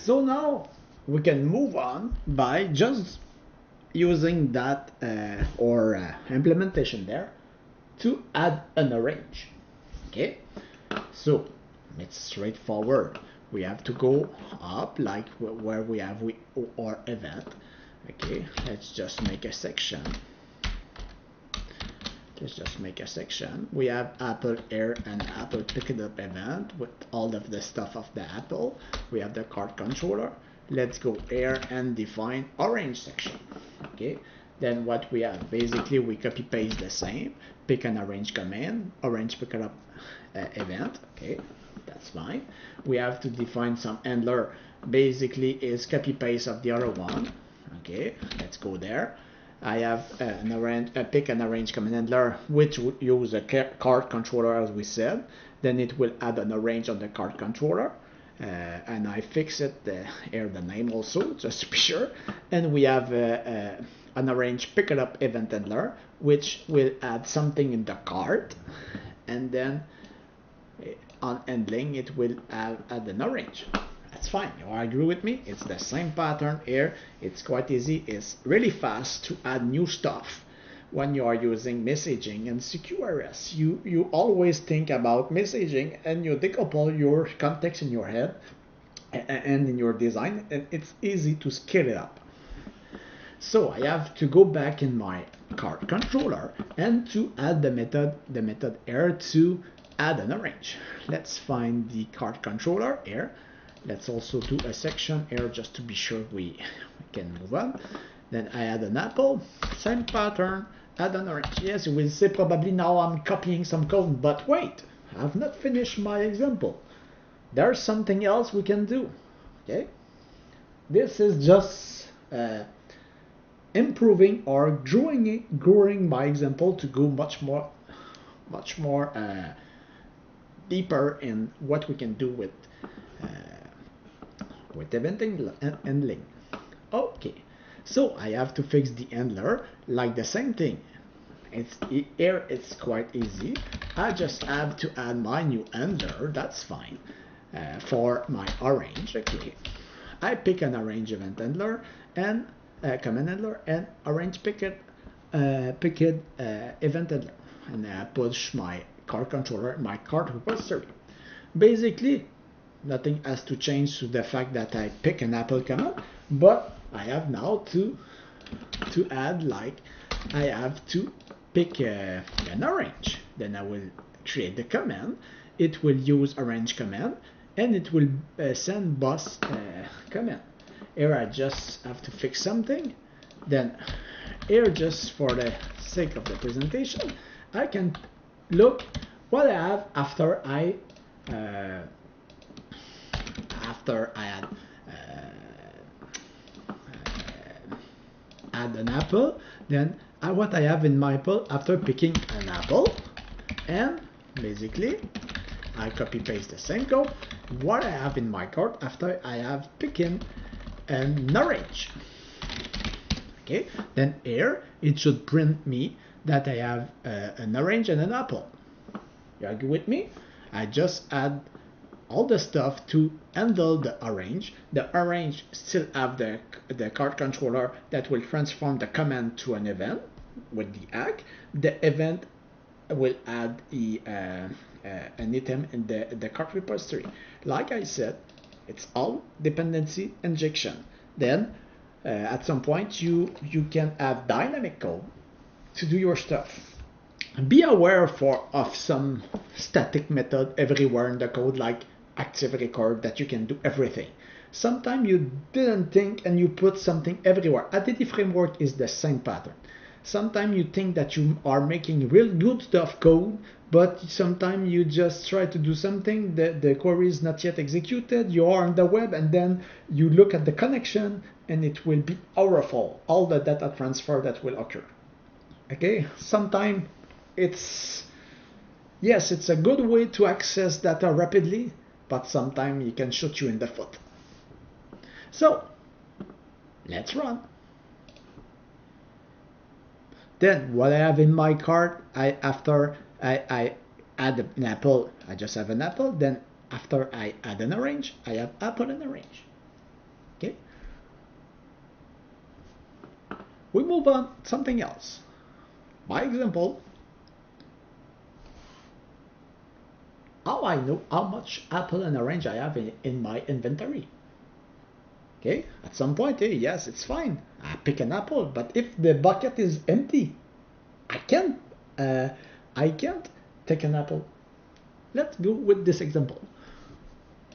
So now we can move on by just using that implementation there to add an arrange. Okay, so it's straightforward. We have to go up like where we have our event. Okay, let's just make a section. Let's just make a section. We have Apple Air and Apple Pick It Up event with all of the stuff of the Apple. We have the card controller. Let's go Air and define orange section. Okay, then what we have, basically we copy paste the same, pick an arrange command, orange pick it up event. Okay, that's fine. We have to define some handler, basically is copy paste of the other one. Okay, let's go there. I have pick an arrange command handler, which would use a card controller as we said. Then it will add an arrange on the card controller. And I fix it here the name also, just to be sure. And we have an arrange pick it up event handler, which will add something in the cart. And then on handling, it will add an arrange. That's fine. You agree with me? It's the same pattern here. It's quite easy. It's really fast to add new stuff when you are using messaging and CQRS. You always think about messaging and you decouple your context in your head and in your design, and it's easy to scale it up. So I have to go back in my card controller and to add the method here to add an arrange. Let's find the card controller here. Let's also do a section here just to be sure we can move on. Then I add an apple, same pattern, add an orange. Yes, you will say probably now I'm copying some code, but wait, I have not finished my example. There's something else we can do. Okay, this is just improving or growing my example to go much more deeper in what we can do with event handling. Okay, so I have to fix the handler like the same thing. Here it's quite easy. I just have to add my new handler. That's fine. For my arrange, okay, I pick an arrange event handler and command handler and arrange pick it event handler, and I push my card controller, my card repository. Basically, nothing has to change to the fact that I pick an Apple command, but I have now to add, like, I have to pick an arrange. Then I will create the command. It will use arrange command and it will send bus command. Here I just have to fix something. Then here, just for the sake of the presentation, I can look what I have after I add an apple. Then what I have in my apple after picking an apple, and basically I copy paste the same code. What I have in my card after I have picking an orange. Okay, then here it should print me that I have an orange and an apple. You agree with me? I just add all the stuff to handle the orange. The orange still have the card controller that will transform the command to an event with the ACK. The event will add an item in the card repository. Like I said, it's all dependency injection. Then at some point you can have dynamic code to do your stuff. Be aware of some static method everywhere in the code, like active record, that you can do everything. Sometimes you didn't think and you put something everywhere. Additive framework is the same pattern. Sometimes you think that you are making real good stuff code, but sometimes you just try to do something, the query is not yet executed, you are on the web, and then you look at the connection and it will be powerful, all the data transfer that will occur. Okay, sometimes it's a good way to access data rapidly, but sometimes it can shoot you in the foot. So let's run. Then what I have in my card, after I add an apple, I just have an apple. Then after I add an orange, I have apple and orange. Okay. We move on to something else. By example, how I know how much apple and orange I have in my inventory. Okay, at some point, hey, yes, it's fine. I pick an apple, but if the bucket is empty, I can't, uh, I can't take an apple. Let's go with this example.